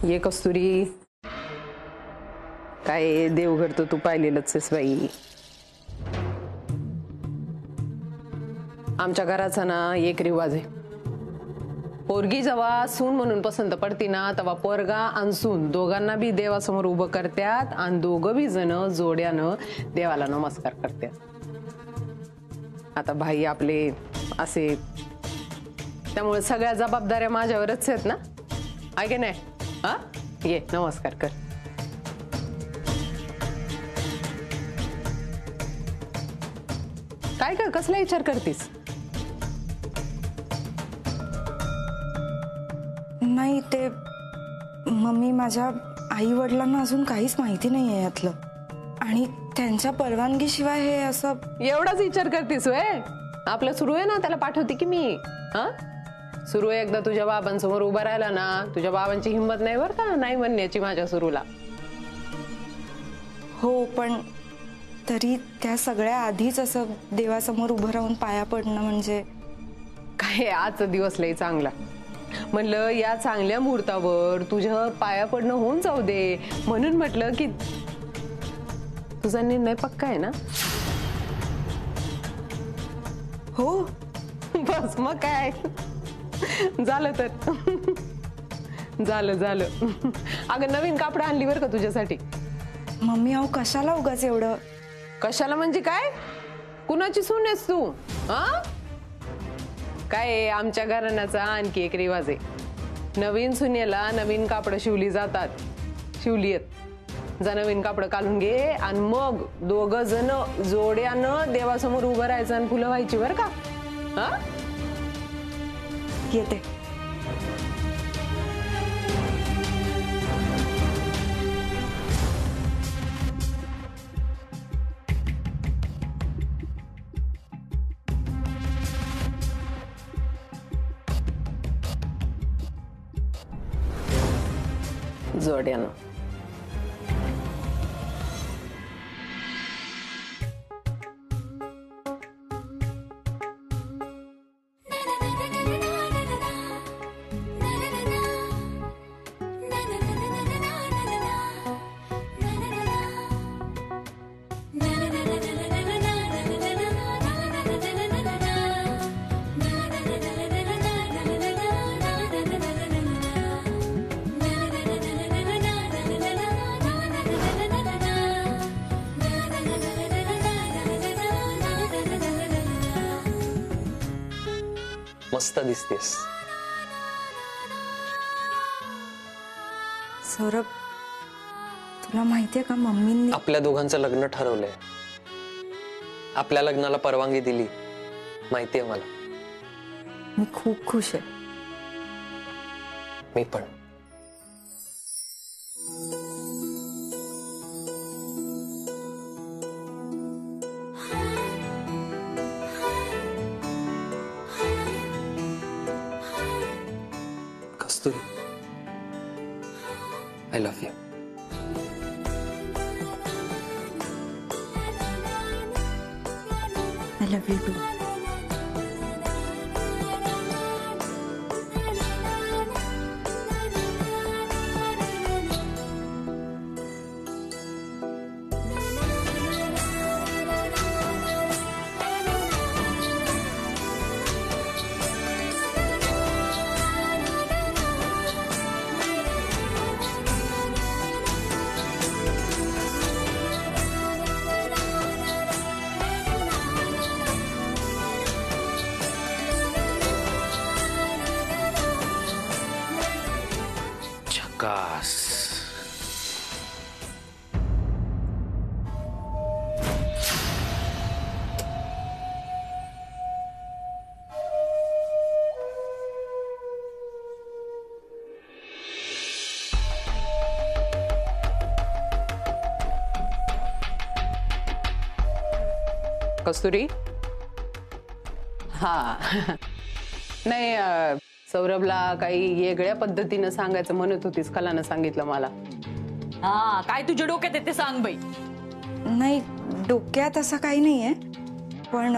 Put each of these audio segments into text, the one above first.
ये कस्तुरी, काय देवघर तर तू पाहिलेलंच आहेस बाई. आमच्या घराचा ना एक रिवाज आहे. पोरगी जेव्हा सून म्हणून पसंत पडती ना तेव्हा पोरगा आणि सून दोघांना बी देवासमोर उभं करतात आणि दोघं बी जण जोड्यानं देवाला नमस्कार करतात. आता भाई आपले असे, त्यामुळे सगळ्या जबाबदाऱ्या माझ्यावरच आहेत ना, आहे की नाही? हा, ये नमस्कार कर. काय कर, कसला विचार करतीस? नाही, ते मम्मी, माझ्या आई वडिलांना अजून काहीच माहिती नाही आहे यातलं, आणि त्यांच्या परवानगीशिवाय हे असं. एवढाच विचार करतीस होय? आपलं सुरू आहे ना, त्याला पाठवते की मी. हा, सुरू आहे एकदा तुझ्या बाबांसमोर उभा राहिला ना, तुझ्या बाबांची हिंमत नाही बरं का नाही म्हणण्याची माझ्या सुरूला. हो, पण तरी त्या सगळ्या आधीच असं देवासमोर उभं राहून पाया पडणं म्हणजे काय, आजचा दिवस लय चांगला. म्हणलं या चांगल्या मुहूर्तावर तुझ्या पाया पडणं होऊन जाऊ दे, म्हणून म्हटलं की तुझा निर्णय पक्का आहे ना? हो. बस मग काय, झालं तर झालं झालं. अगं नवीन कापड आणली बरं का तुझ्यासाठी. मम्मी, अहो कशाला उगाच एवढं? कशाला म्हणजे काय? कुणाची सून आहेस तू? हा, काय आमच्या घराण्याचा आणखी एक रिवाज आहे. नवीन सुनेला नवीन कापड शिवली जातात, शिवली आहेत. जा नवीन कापड काढून घे आणि मग दोघं जण जोड्यानं देवासमोर उभं राहायचं आणि फुलं व्हायची बरं का. हा, येते. जोड्यानं. मस्त दिसतेस. सौरभ, तुला माहितीये का मम्मींनी आपल्या दोघांचं लग्न ठरवलंय. आपल्या लग्नाला परवानगी दिली, माहितीये मला. मी खूप खुश आहे. मी पण. कस्तुरी, I love you. I love you too. झकास. कस्तुरी, हा नाही, सौरभला काही वेगळ्या पद्धतीनं सांगायचं म्हणत होतीस, कलानं सांगितलं मला. हा, काय तुझ्या डोक्यात आहे ते सांग बाई. नाही, डोक्यात असं काही नाहीये, पण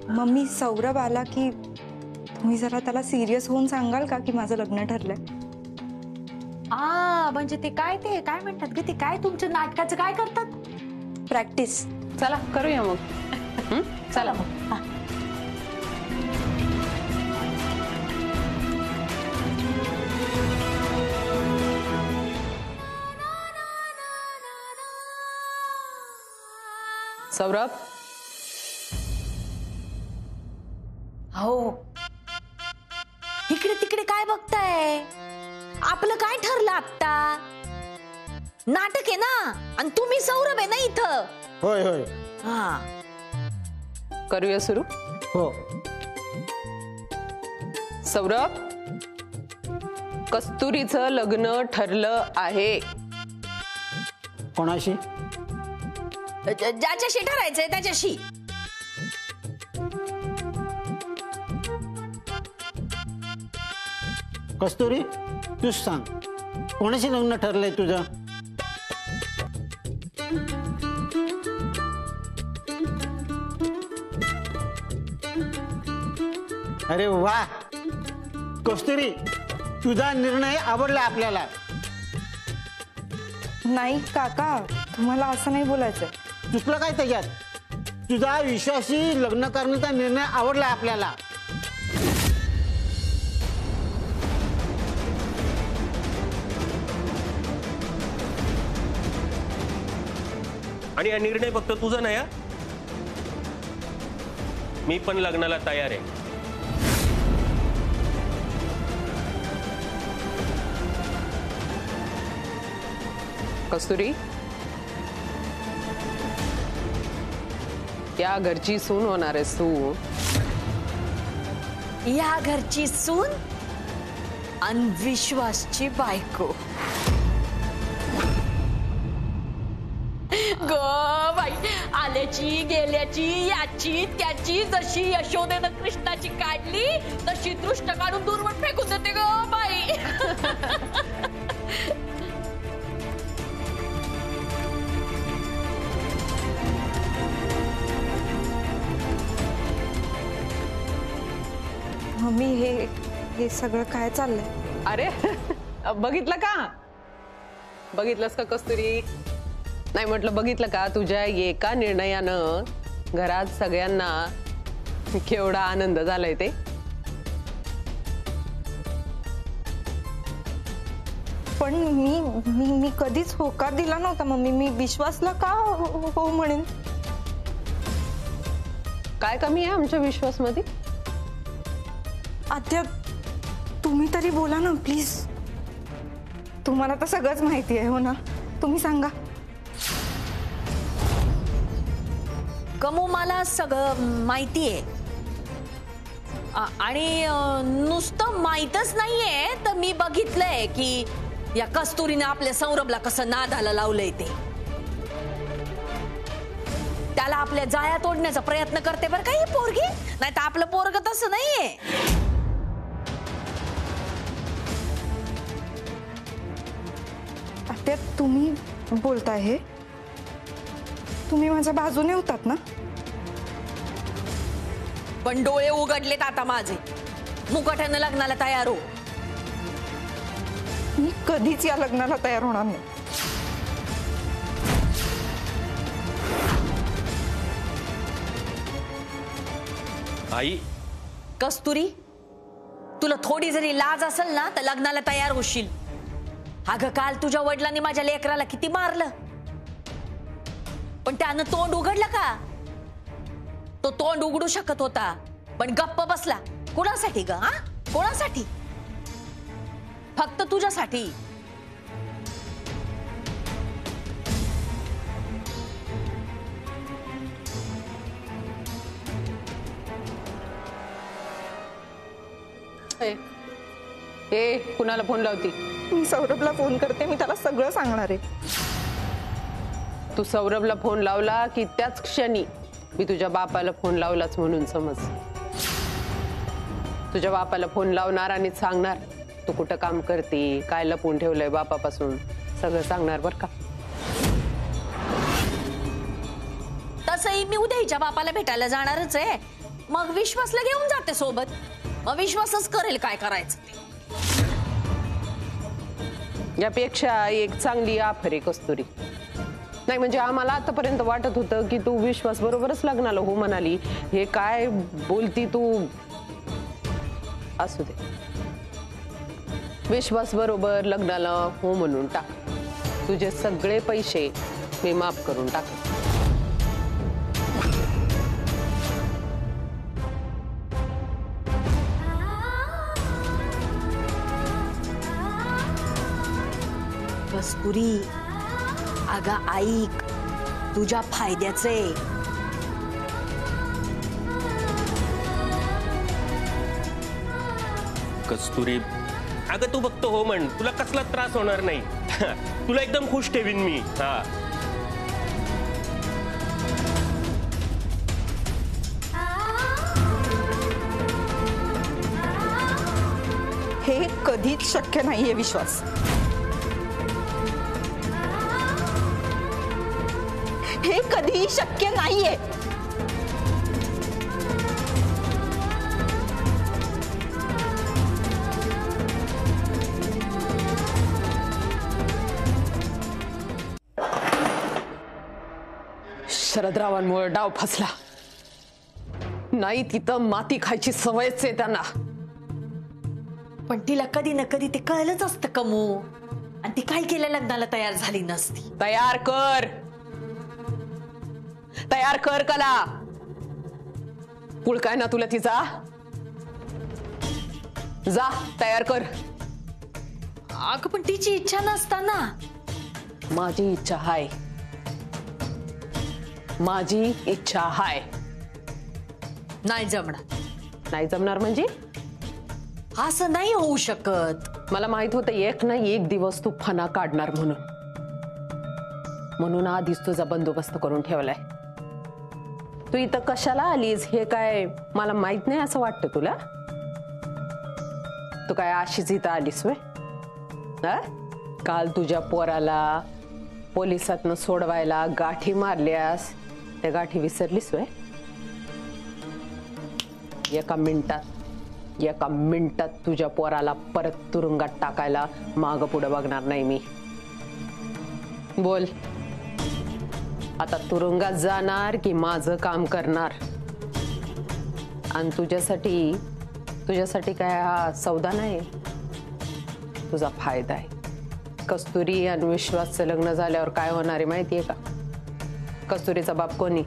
मम्मी, सौरभ आला की तुम्ही जरा त्याला सिरियस होऊन सांगाल का की माझं लग्न ठरलंय. आ म्हणजे ते काय म्हणतात ग, ते काय तुमच्या नाटकाचं काय करतात? प्रॅक्टिस. चला करूया मग. चला मग. सौरभ, हो, इकडे तिकडे काय बघताय? आपलं काय ठरलं आता? नाटक आहे ना, आणि तुम्ही सौरभ आहे ना इथं. होय होय. हा, करूया सुरू. हो. सौरभ, कस्तुरीचं लग्न ठरलं आहे. कोणाशी? ज्याच्याशी ठरायचंय त्याच्याशी. कस्तुरी, तूच सांग, कोणाशी लग्न ठरलंय तुझं? अरे वा कस्तुरी, तुझा निर्णय आवडला आपल्याला. नाही काका, तुम्हाला असं नाही बोलायचं. तुझलं काय त्याच्यात? तुझा विश्वासी लग्न करण्याचा निर्णय आवडला आपल्याला. आणि हा निर्णय फक्त तुझा नाही हा, मी पण लग्नाला तयार आहे. कस्तुरी, या घरची सून होणार आहेस तू. या घरची सून आणि विश्वासची बायको. ग बाई, आल्याची गेल्याची याची त्याची जशी यशोदेनं कृष्णाची काढली तशी दृष्ट काढून दूरवर फेकून देते ग बाई. मम्मी, हे सगळं काय चाललंय? अरे बघितलं का? बघितलंस का कस्तुरी? नाही म्हटलं बघितलं का? तुझ्या एका निर्णयानं घरात सगळ्यांना केवढा आनंद झालाय ते. पण मी कधीच होकार दिला नव्हता मम्मी. मी विश्वासला का हो म्हणेन? काय कमी आहे आमच्या विश्वासमध्ये? आत्या, तुम्ही तरी बोला ना प्लीज. तुम्हाला तर सगळंच माहिती आहे, हो ना? तुम्ही सांगा. कमू, मला सगळं माहिती आहे. आणि नुसतं माहीतच नाहीये, तर मी बघितलंय की या कस्तुरीने आपल्या सौरभला कसं नादाला लावलंय ते. त्याला आपल्या जाया तोडण्याचा प्रयत्न करते बरं का ही पोरगी. नाही तर आपलं पोरग तसं नाहीये. आत्या, तुम्ही बोलताय हे? तुम्ही माझ्या बाजूने होतात ना? पण डोळे उघडलेत आता माझे. मुकाट्यानं लग्नाला तयार हो. मी कधीच या लग्नाला तयार होणार नाही. आई, कस्तुरी, तुला थोडी जरी लाज असेल ना तर लग्नाला तयार होशील. अगं, काल तुझ्या वडिलांनी माझ्या लेकराला किती मारलं, पण त्यानं तोंड उघडलं का? तो तोंड उघडू शकत होता पण गप्प बसला. कोणासाठी ग? हा, कोणासाठी? फक्त तुझ्यासाठी. ए, कुणाला फोन लावती? मी सौरभला फोन करते. मी त्याला सगळं सांगणार आहे. तू सौरभला फोन लावला की त्याच क्षणी मी तुझ्या बापाला फोन लावलाच म्हणून समज. तुझ्या बापाला फोन लावणार आणि सांगणार तू कुठं काम करते, काय लपून ठेवलंय बापापासून, सगळं सांगणार बर का. तसंही मी उद्या हिच्या बापाला भेटायला जाणारच आहे. मग विश्वासला घेऊन जाते सोबत. मग विश्वासच करेल काय करायचं ते. यापेक्षा एक चांगली ऑफर आहे कस्तुरी. नाही म्हणजे आम्हाला आतापर्यंत वाटत होतं की तू विश्वास बरोबरच लग्नाला हो म्हणाली. हे काय बोलती तू. असू दे, विश्वास बरोबर लग्नाला हो म्हणून टाक. तुझे सगळे पैसे मी माफ करून टाक. कस्तुरी, अगं ऐक, तुझ्या फायद्याचे. कस्तुरी, अगं तू फक्त हो म्हण, तुला कसला त्रास होणार नाही. तुला एकदम खुश ठेवीन मी. हा, हे कधीच शक्य नाहीये विश्वास. हे कधीही शक्य नाहीये. शरदरावांमुळे डाव फसला. नाही तिथं माती खायची सवयच आहे त्यांना. पण तिला कधी ना कधी ते कळलंच असतं कमू. आणि ती काय केल्या लग्नाला तयार झाली नसती. तयार कर, तयार कर कला. पुळकाय ना तुला तिचा. जा तयार कर. अगं पण तिची इच्छा नसताना. माझी इच्छा हाय, माझी इच्छा हाय. नाही जमणार. नाही जमणार म्हणजे असं नाही होऊ शकत. मला माहित होतं एक ना एक दिवस तू फना काढणार म्हणून. म्हणून आधीच तुझा बंदोबस्त करून ठेवलाय. तू इथं कशाला आलीस हे काय मला माहित नाही असं वाटतं तुला. तू काय अशीच इथं आलीस व्हय. काल तुझ्या पोराला पोलिसातनं सोडवायला गाठी मारल्यास त्या गाठी विसरलीस व्हय. एका मिनिटात तुझ्या पोराला परत तुरुंगात टाकायला माग पुढं बघणार नाही मी. बोल आता तुरुंगात जाणार की माझं काम करणार. आणि तुझ्यासाठी काय हा सौदा नाही, तुझा फायदा आहे. कस्तुरी आणि विश्वासचं लग्न झाल्यावर काय होणार आहे माहितीये का. कस्तुरीचा बाप कोणी,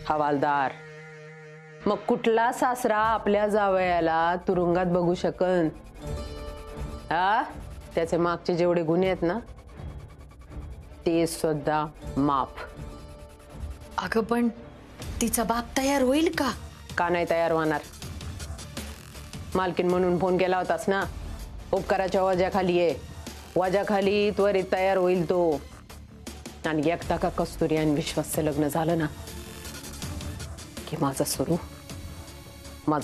हवालदार. मग कुठला सासरा आपल्या जावयाला तुरुंगात बघू शकन. त्याचे मागचे जेवढे गुन्हे आहेत ना ते सुद्धा माफ. अगं पण तिचा बाप तयार होईल का. का नाही तयार होणार. मालकीन म्हणून फोन केला होतास ना. उपकाराच्या वजाखाली आहे. वजाखाली त्वरित तयार होईल तो. आणि एकदा का कस्तुरी आणि विश्वासचं लग्न झालं ना की माझा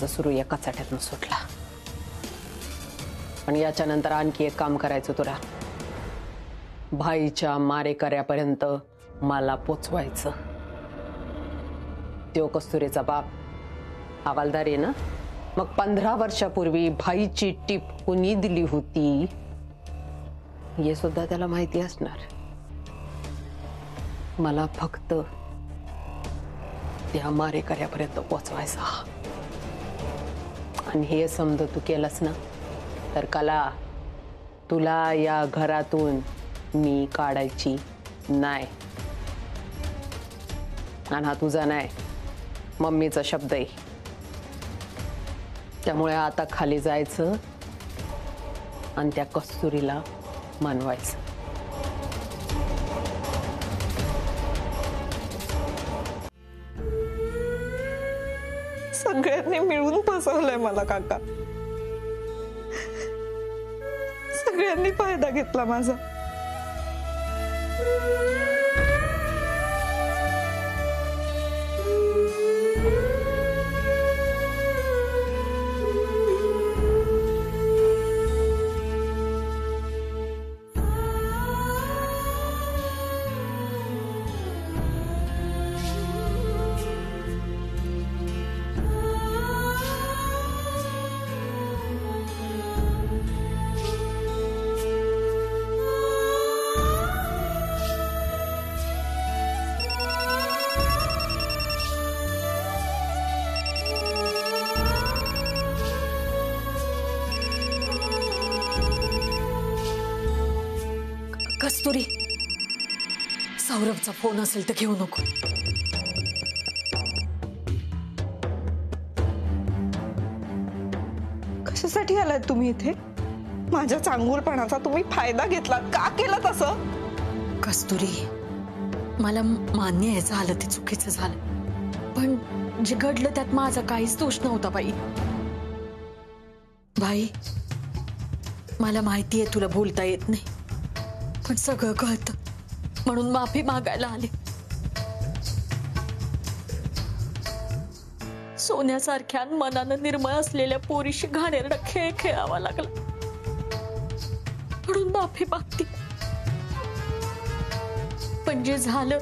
सुरू एका चाट्यातनं सुटला. पण याच्यानंतर आणखी एक काम करायचं तुला. भाईच्या मारेकऱ्यापर्यंत मला पोचवायचं. तो कस्तुरीचा बाप हवालदार आहे ना. मग 15 वर्षापूर्वी भाईची टीप कुणी दिली होती हे सुद्धा त्याला माहिती असणार. मला फक्त त्या मारेकऱ्यापर्यंत पोचवायचा. आणि हे समज तू केलंस ना तर कला तुला या घरातून मी काढायची नाही. आणि हा तुझा नाही, मम्मीचा शब्द आहे. त्यामुळे आता खाली जायचं आणि त्या कस्तुरीला मानवायचं. सगळ्यांनी मिळून फसवलंय मला काका. सगळ्यांनी फायदा घेतला माझा. कस्तुरी, सौरभचा फोन असेल तर घेऊ नको. कशासाठी आलात तुम्ही इथे? माझ्या चांगुलपणाचा तुम्ही फायदा घेतला का? केलं तसं? कस्तुरी, मला मान्य आहे झालं ते चुकीचं झालं, पण जे घडलं त्यात माझा काहीच दोष नव्हता बाई. बाई, मला माहिती आहे तुला बोलता येत नाही, पण सगळं कळतं म्हणून माफी मागायला आले. सोन्यासारख्या मनानं निर्मळ असलेल्या पोरीशी घाणेरडा खेळ खेळावा लागला म्हणून माफी मागते. पण जे झालं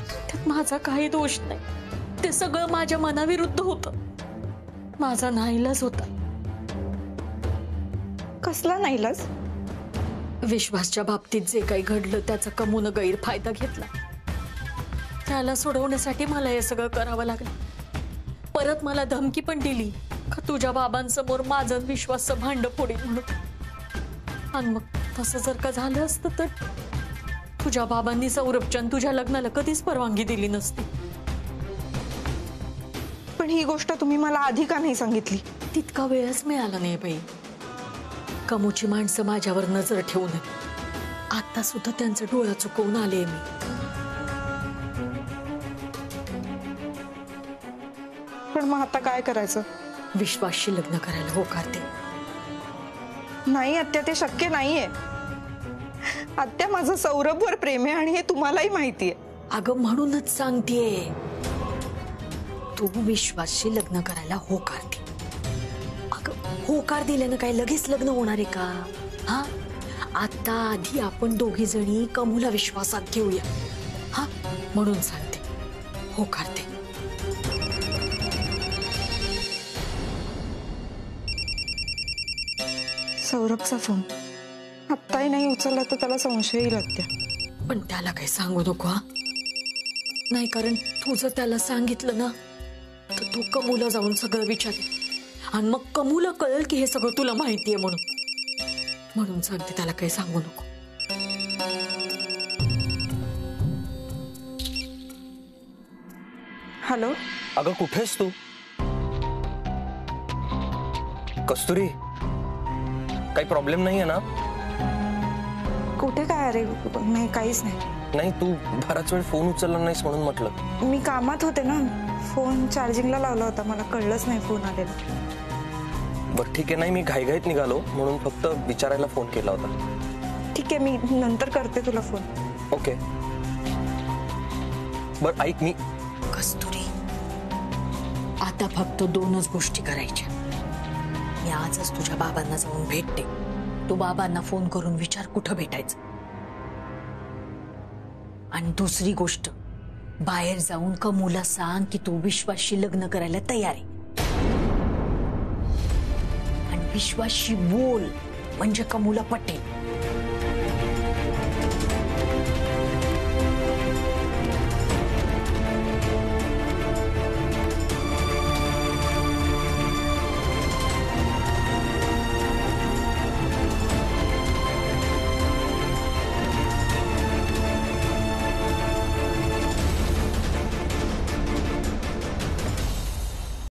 त्यात माझा काही दोष नाही. ते सगळं माझ्या मनाविरुद्ध होतं. माझा नाईलाज होता. कसला नाईलाज? विश्वासच्या बाबतीत जे काही घडलं त्याचा कमून गैरफायदा घेतला. त्याला सोडवण्यासाठी मला हे सगळं करावं लागलं. परत मला धमकी पण दिली का तुझ्या बाबांसमोर माझं विश्वासचं भांड फोडील म्हणून. आणि मग तसं जर का झालं असतं तर तुझ्या बाबांनी सौरभच्या तुझ्या लग्नाला कधीच परवानगी दिली नसती. पण ही गोष्ट तुम्ही मला आधी का नाही सांगितली? तितका वेळच मिळाला नाही बाई. कमूची माणसं माझ्यावर नजर ठेवून आता सुद्धा त्यांचं डोळा चुकवून आले मी. पण मग आता काय करायचं? विश्वासशी लग्न करायला होकार दे. नाही आत्या, ते शक्य नाहीये. आत्या, माझं सौरभवर प्रेम आहे आणि हे तुम्हालाही माहितीये. अगं म्हणूनच सांगतेय, तू विश्वासशी लग्न करायला होकार दे. अगं होकार दिल्यानं काय लगेच लग्न होणार आहे का? हा, आता आधी आपण दोघी जणी कमूला विश्वासात घेऊया. हा, म्हणून सांगते, होकार दे. सौरभचा फोन आत्ताही नाही उचलला तर त्याला संशय येईल आत्या. पण त्याला काही सांगू नको. हा नाही, कारण तू जर त्याला सांगितलं ना तर तू कमूला जाऊन सगळं विचारेल आणि मग कमूला कळेल की हे सगळं तुला माहितीये म्हणून सांगते, त्याला काही सांगू नको. हॅलो. अगं कुठेस तू? कस्तुरी, काही प्रॉब्लेम नाहीये ना? कुठे काय? अरे नाही, काहीच नाही. नाही, तू बराच वेळ फोन उचलला नाहीस म्हणून म्हटलं. मी कामात होते ना, फोन चार्जिंगला लावला होता, मला कळलंच नाही फोन आलेला. बरं ठीक आहे. नाही, मी घाईघाईत निघालो म्हणून फक्त विचारायला फोन केला होता. ठीक आहे, मी नंतर करते तुला फोन. ओके. बरं ऐक, मी कस्तुरी, आता फक्त 2च गोष्टी करायच्या. मी आजच तुझ्या बाबांना जाऊन भेटते. तू बाबांना फोन करून विचार कुठं भेटायचं. आणि दुसरी गोष्ट, बाहेर जाऊन कमूला सांग की तू विश्वासशी लग्न करायला तयार आहे. आणि विश्वासशी बोल म्हणजे कमूला पटेल.